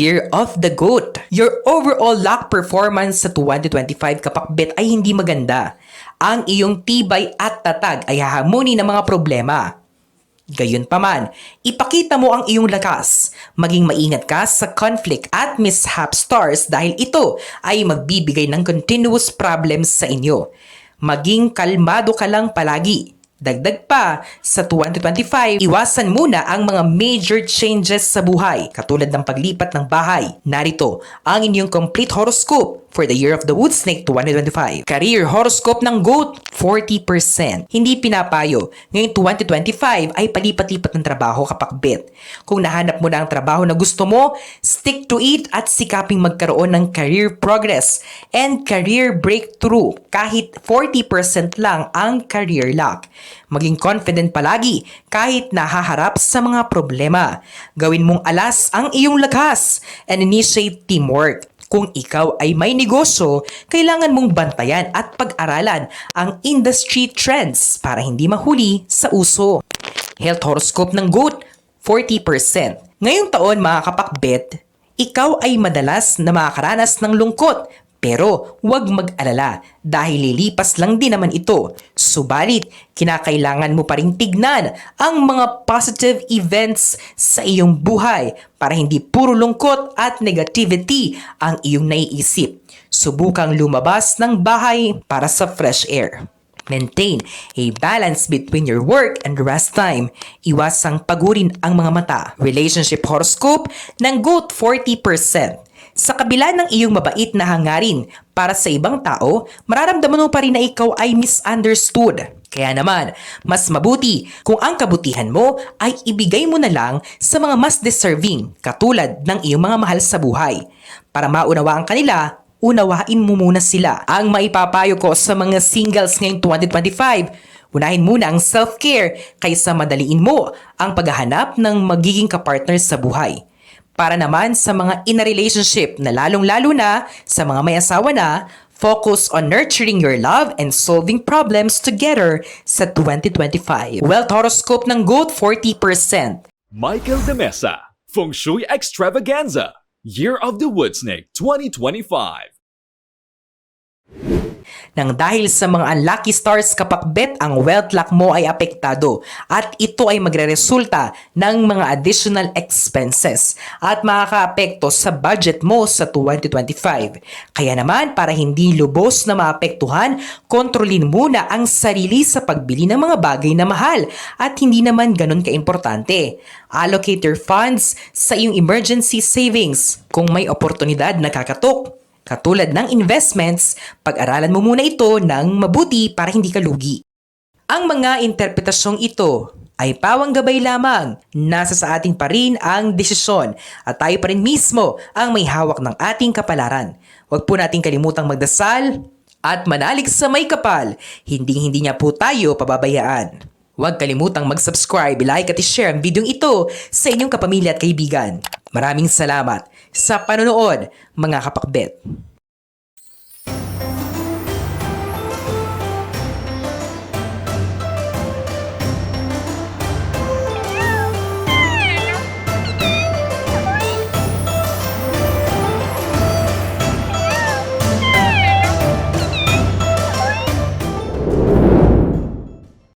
Year of the Goat. Your overall luck performance sa 2025 kapakbet ay hindi maganda. Ang iyong tibay at tatag ay hahamoni ng mga problema. Gayunpaman, ipakita mo ang iyong lakas. Maging maingat ka sa conflict at mishap stars dahil ito ay magbibigay ng continuous problems sa inyo. Maging kalmado ka lang palagi. Dagdag pa, sa 2025, iwasan muna ang mga major changes sa buhay, katulad ng paglipat ng bahay. Narito ang inyong complete horoscope for the Year of the Wood Snake 2025. Career horoscope ng Goat, 40%. Hindi pinapayo. Ngayong 2025 ay palipat-lipat ng trabaho kapakbet. Kung nahanap mo na ang trabaho na gusto mo, stick to it at sikaping magkaroon ng career progress and career breakthrough kahit 40% lang ang career luck. Maging confident palagi kahit nahaharap sa mga problema. Gawin mong alas ang iyong lakas and initiate teamwork. Kung ikaw ay may negosyo, kailangan mong bantayan at pag-aralan ang industry trends para hindi mahuli sa uso. Health horoscope ng Goat, 40%. Ngayong taon mga kapakbet, ikaw ay madalas na makakaranas ng lungkot. Pero huwag mag-alala dahil lilipas lang din naman ito. Subalit, kinakailangan mo pa ring tignan ang mga positive events sa iyong buhay para hindi puro lungkot at negativity ang iyong naiisip. Subukang lumabas ng bahay para sa fresh air. Maintain a balance between your work and rest time. Iwasang pagurin ang mga mata. Relationship horoscope ng Goat, 40%. Sa kabila ng iyong mabait na hangarin para sa ibang tao, mararamdaman mo pa rin na ikaw ay misunderstood. Kaya naman, mas mabuti kung ang kabutihan mo ay ibigay mo na lang sa mga mas deserving katulad ng iyong mga mahal sa buhay. Para maunawaan kanila, unawain mo muna sila. Ang maipapayo ko sa mga singles ngayong 2025, unahin muna ang self-care kaysa madaliin mo ang paghahanap ng magiging kapartner sa buhay. Para naman sa mga in a relationship na lalong-lalo na sa mga may asawa na, focus on nurturing your love and solving problems together sa 2025. Wealth horoscope ng Goat, 40%. Michael De Mesa, Feng Shui Extravaganza, Year of the Wood Snake 2025. Nang dahil sa mga unlucky stars kapakbet, ang wealth luck mo ay apektado at ito ay magreresulta ng mga additional expenses at makakaapekto sa budget mo sa 2025. Kaya naman, para hindi lubos na maapektuhan, kontrolin muna ang sarili sa pagbili ng mga bagay na mahal at hindi naman ganun kaimportante. Allocate your funds sa iyong emergency savings kung may oportunidad na kakatok. Katulad ng investments, pag-aralan mo muna ito ng mabuti para hindi ka lugi. Ang mga interpretasyong ito ay pawang gabay lamang. Nasa sa atin pa rin ang desisyon at tayo pa rin mismo ang may hawak ng ating kapalaran. Huwag po nating kalimutang magdasal at manalig sa may kapal. Hindi niya po tayo pababayaan. Huwag kalimutang mag-subscribe, like at i-share ang video ito sa inyong kapamilya at kaibigan. Maraming salamat sa panonood, mga kapakbet.